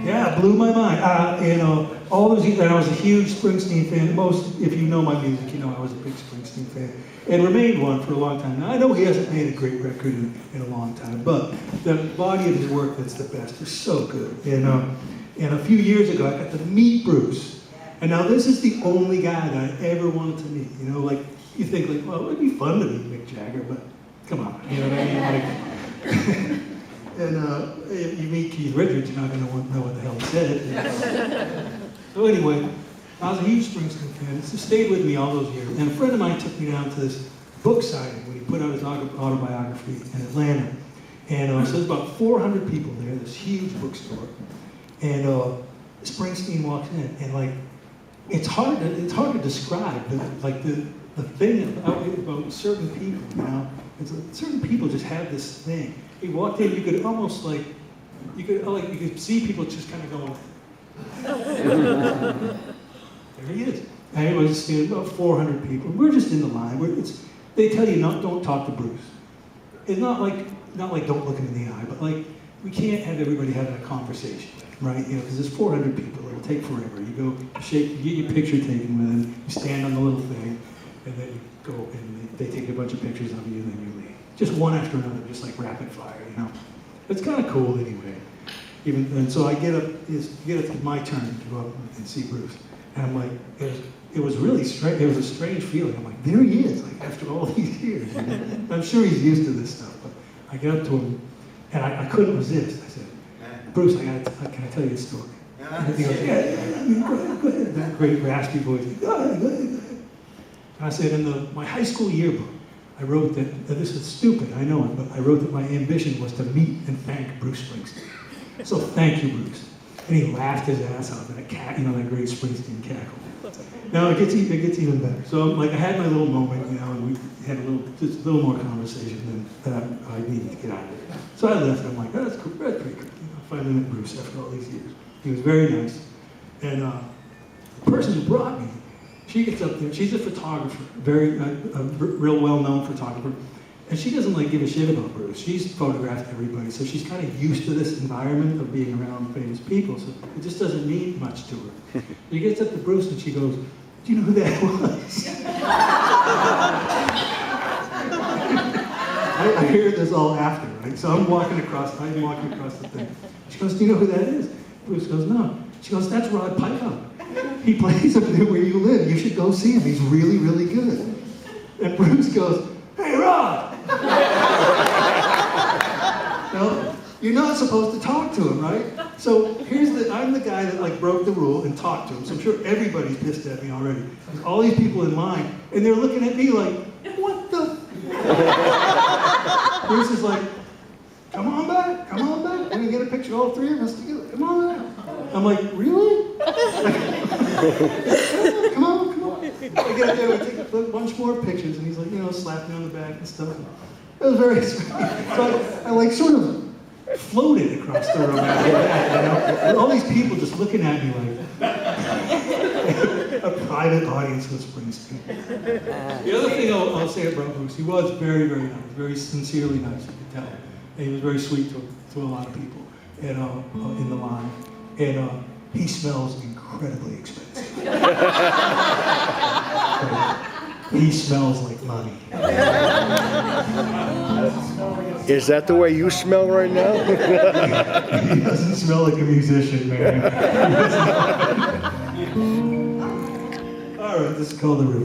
Yeah, it blew my mind. All those years, and I was a huge Springsteen fan. Most, if you know my music, you know I was a big Springsteen fan, and remained one for a long time. Now, I know he hasn't made a great record in a long time, but the body of his work that's the best is so good. And a few years ago, I got to meet Bruce. And now this is the only guy that I ever wanted to meet. You know, like, you think, like, well, it would be fun to meet Mick Jagger, but come on, you know what I mean? Like, and if you meet Keith Richards, you're not going to know what the hell he said. So anyway, I was a huge Springsteen fan. It stayed with me all those years. And a friend of mine took me down to this book signing when he put out his autobiography in Atlanta. And so there's about 400 people there, this huge bookstore. And Springsteen walks in, and like, it's hard to describe, the thing about certain people, you know? Certain people just have this thing. He walked in, you could almost like, you could see people just kind of going, there he is. And it was about 400 people. We're just in the line. They tell you don't talk to Bruce. It's not like don't look him in the eye, but like, we can't have everybody have that conversation, right? You know, because there's 400 people. It'll take forever. You go you get your picture taken with him. You stand on the little thing, and then you go and they take a bunch of pictures of you, and then you leave. Just one after another, just like rapid fire, you know. It's kind of cool anyway. And so I get up. It's my turn to go up and see Bruce, and I'm like, it was really strange. It was a strange feeling. I'm like, there he is, like after all these years. You know? I'm sure he's used to this stuff, but I get up to him, and I couldn't resist. I said, Bruce, can I tell you a story? And he goes, yeah, go ahead. That great raspy voice. Go ahead. And I said, in my high school yearbook, I wrote that this is stupid, I know it, but I wrote that my ambition was to meet and thank Bruce Springsteen. So thank you, Bruce. And he laughed his ass off at that great Springsteen cackle. Now it gets even better. So like I had my little moment, you know, and we had just a little more conversation than I needed to get out of there. So I left, and I'm like, that's cool, that's pretty cool. You know, finally met Bruce after all these years. He was very nice. And the person who brought me, she gets up there, she's a photographer, a real well-known photographer. And she doesn't like give a shit about Bruce. She's photographed everybody, so she's kind of used to this environment of being around famous people, so it just doesn't mean much to her. She gets up to Bruce and she goes, do you know who that was? I hear this all after, right? So I'm walking across the thing. She goes, do you know who that is? Bruce goes, no. She goes, that's Rod Picott. He plays up there where you live. You should go see him. He's really, really good. And Bruce goes, hey, Rod! No, you're not supposed to talk to him, right? So I'm the guy that like broke the rule and talked to him. So I'm sure everybody's pissed at me already. There's all these people in line, and they're looking at me like, what the? Bruce is like, come on back. We're gonna get a picture, all three of us together. Come on back. I'm like, really? Come on. I get up there, we take a bunch more pictures, and he's like, you know, slapping me on the back and stuff. It was very sweet. So I like sort of floated across the room after that, you know? And all these people just looking at me like a private audience with Springsteen. The other thing I'll say about Bruce, he was very, very nice, very sincerely nice, you could tell. And he was very sweet to a lot of people and, in the line. And he smells incredibly expensive. He smells like money. Is that the way you smell right now? He doesn't smell like a musician, man. All right, this is called The River.